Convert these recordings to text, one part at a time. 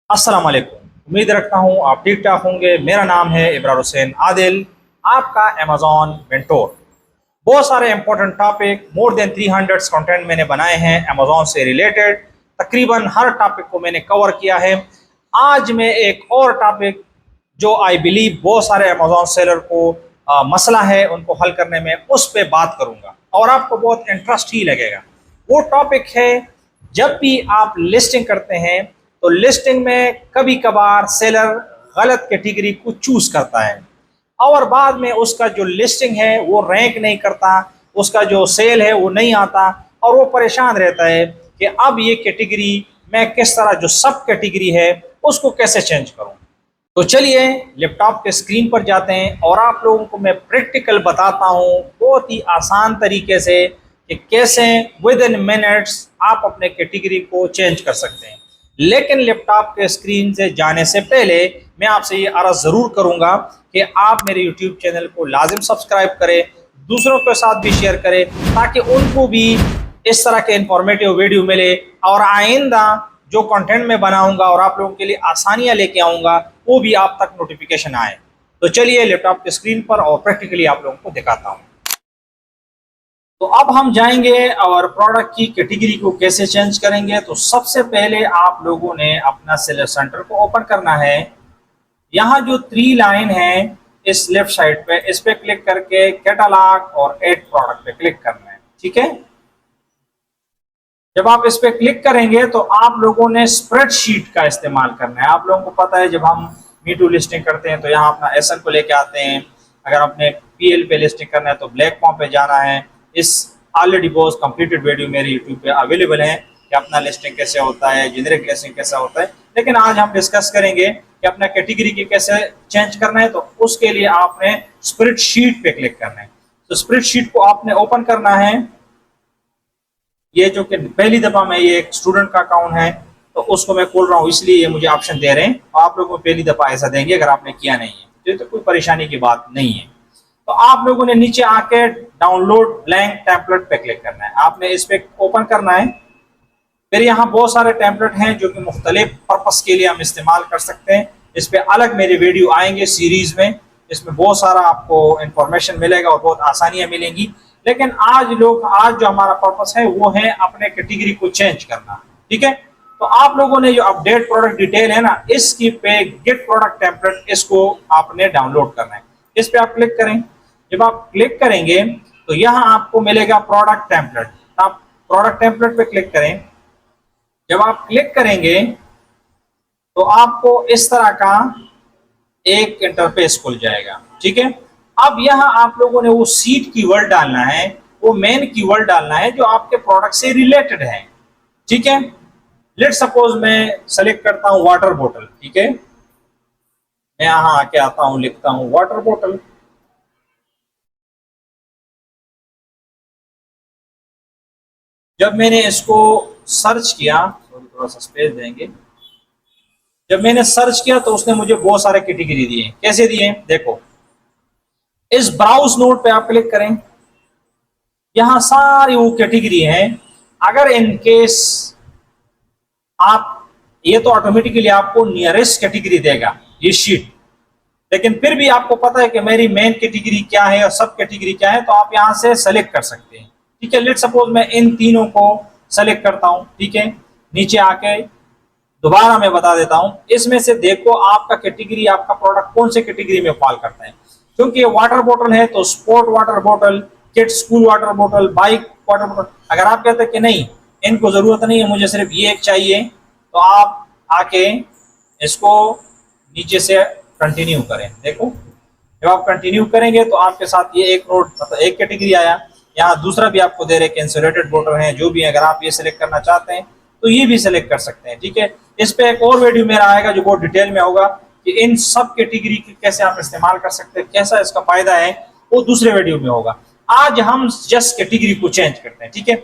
अस्सलाम वालेकुम। उम्मीद रखता हूँ आप ठीक ठाक होंगे। मेरा नाम है इब्रार हुसैन आदिल, आपका अमेज़ॉन मेंटोर। बहुत सारे important topic, more than 300 content मैंने बनाए हैं अमेज़ॉन से रिलेटेड। तकरीबन हर टॉपिक को मैंने कवर किया है। आज मैं एक और टॉपिक जो आई बिलीव बहुत सारे अमेज़ॉन सेलर को मसला है उनको हल करने में, उस पर बात करूँगा और आपको बहुत इंटरेस्ट ही लगेगा। वो टॉपिक है, जब भी आप लिस्टिंग करते हैं तो लिस्टिंग में कभी कभार सेलर गलत कैटेगरी को चूज करता है और बाद में उसका जो लिस्टिंग है वो रैंक नहीं करता, उसका जो सेल है वो नहीं आता और वो परेशान रहता है कि अब ये कैटेगरी मैं किस तरह जो सब कैटेगरी है उसको कैसे चेंज करूं। तो चलिए लैपटॉप के स्क्रीन पर जाते हैं और आप लोगों को मैं प्रैक्टिकल बताता हूं बहुत ही आसान तरीके से कि कैसे विद इन मिनट्स आप अपने कैटेगरी को चेंज कर सकते हैं। लेकिन लैपटॉप के स्क्रीन से जाने से पहले मैं आपसे ये अर्ज़ ज़रूर करूंगा कि आप मेरे यूट्यूब चैनल को लाजिम सब्सक्राइब करें, दूसरों के साथ भी शेयर करें ताकि उनको भी इस तरह के इंफॉर्मेटिव वीडियो मिले और आइंदा जो कंटेंट मैं बनाऊंगा और आप लोगों के लिए आसानियां लेके आऊँगा वो भी आप तक नोटिफिकेशन आए। तो चलिए लैपटॉप के स्क्रीन पर और प्रैक्टिकली आप लोगों को दिखाता हूँ। तो अब हम जाएंगे और प्रोडक्ट की कैटेगरी को कैसे चेंज करेंगे। तो सबसे पहले आप लोगों ने अपना सेलर सेंटर को ओपन करना है। यहाँ जो 3 लाइन है इस लेफ्ट साइड पे, इस पे क्लिक करके कैटलॉग और ऐड प्रोडक्ट पे क्लिक करना है। ठीक है, जब आप इस पे क्लिक करेंगे तो आप लोगों ने स्प्रेडशीट का इस्तेमाल करना है। आप लोगों को पता है जब हम मी2 लिस्टिंग करते हैं तो यहाँ अपना एसएन को लेके आते हैं। अगर आपने पीएल पे लिस्टिंग करना है तो ब्लैक फॉर्म पे जाना है। इस ऑलरेडी बहुत कंप्लीटेड वीडियो मेरे यूट्यूब पे अवेलेबल है कि अपना लिस्टिंग कैसे होता है, जेनरिक लिस्टिंग कैसा होता है। लेकिन आज हम डिस्कस करेंगे कि अपना कैटेगरी की कैसे चेंज करना है। तो उसके लिए आपने स्प्रेडशीट पे क्लिक करना है। तो स्प्रेडशीट को आपने ओपन करना है। ये जो कि पहली दफा मैं, ये एक स्टूडेंट का अकाउंट है तो उसको मैं खोल रहा हूँ, इसलिए ये मुझे ऑप्शन दे रहे हैं। आप लोगों को पहली दफा ऐसा देंगे अगर आपने किया नहीं है तो कोई परेशानी की बात नहीं है। तो आप लोगों ने नीचे आके डाउनलोड ब्लैंक टेम्पलेट पे क्लिक करना है। आपने इस पे ओपन करना है। फिर यहाँ बहुत सारे टेम्पलेट हैं जो कि मुख्तलिफ पर्पस के लिए हम इस्तेमाल कर सकते हैं। इस पे अलग मेरे वीडियो आएंगे सीरीज में, इसमें बहुत सारा आपको इंफॉर्मेशन मिलेगा और बहुत आसानियां मिलेंगी। लेकिन आज जो हमारा पर्पस है वो है अपने कैटेगरी को चेंज करना। ठीक है, तो आप लोगों ने जो अपडेट प्रोडक्ट डिटेल है ना, इसकी पे गेट प्रोडक्ट टेम्पलेट, इसको आपने डाउनलोड करना है। इस पे आप क्लिक करें। जब आप क्लिक करेंगे तो यहाँ आपको मिलेगा प्रोडक्ट टेम्पलेट। आप प्रोडक्ट टेम्पलेट पे क्लिक करें। जब आप क्लिक करेंगे तो आपको इस तरह का एक इंटरफेस खुल जाएगा। ठीक है, अब यहाँ आप लोगों ने वो सीट कीवर्ड डालना है, वो मेन कीवर्ड डालना है जो आपके प्रोडक्ट से रिलेटेड है। ठीक है, लेट सपोज मैं सेलेक्ट करता हूँ वाटर बोतल। ठीक है, मैं यहाँ आके आता हूँ, लिखता हूँ वाटर बोतल। जब मैंने इसको सर्च किया, थोड़ा सा स्पेस देंगे, जब मैंने सर्च किया तो उसने मुझे बहुत सारे कैटेगरी दिए। कैसे दिए देखो, इस ब्राउज नोट पे आप क्लिक करें। यहां सारी वो कैटेगरी हैं। अगर इन केस आप, ये तो ऑटोमेटिकली आपको नियरेस्ट कैटेगरी देगा ये शीट, लेकिन फिर भी आपको पता है कि मेरी मेन कैटेगरी क्या है और सब कैटेगरी क्या है, तो आप यहां से सेलेक्ट कर सकते हैं। ठीक है, लेट सपोज मैं इन तीनों को सेलेक्ट करता हूं। ठीक है, नीचे आके दोबारा मैं बता देता हूं, इसमें से देखो आपका कैटेगरी, आपका प्रोडक्ट कौन से कैटेगरी में फॉल करता है। क्योंकि ये वाटर बोतल है तो स्पोर्ट वाटर बोतल, किड्स स्कूल वाटर बोतल, बाइक वाटर बोतल। अगर आप कहते हैं कि नहीं इनको जरूरत नहीं है, मुझे सिर्फ ये एक चाहिए, तो आप आके इसको नीचे से कंटिन्यू करें। देखो, जब आप कंटिन्यू करेंगे तो आपके साथ ये एक नोट, मतलब एक कैटेगरी आया। यहाँ दूसरा भी आपको दे रहे कि इंसुलेटेड बोतल है, जो भी है। अगर आप ये सिलेक्ट करना चाहते हैं तो ये भी सिलेक्ट कर सकते हैं। ठीक है, इस पे एक और वीडियो मेरा आएगा जो बहुत डिटेल में होगा कि इन सब कैटेगरी की कैसे आप इस्तेमाल कर सकते हैं, कैसा इसका फायदा है, वो दूसरे वीडियो में होगा। आज हम जस्ट कैटेगरी को चेंज करते हैं। ठीक है,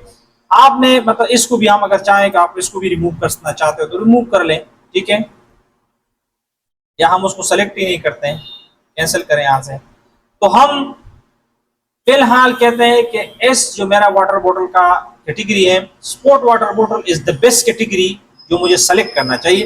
आपने मतलब इसको भी, हम अगर चाहें कि आप इसको भी रिमूव करना चाहते हो तो रिमूव कर लें। ठीक है, या हम उसको सेलेक्ट ही नहीं करते हैं, कैंसिल करें यहाँ से। तो हम फिलहाल कहते हैं कि इस जो मेरा वाटर बोतल का कैटेगरी है, स्पोर्ट वाटर बोतल इज द बेस्ट कैटेगरी जो मुझे सेलेक्ट करना चाहिए।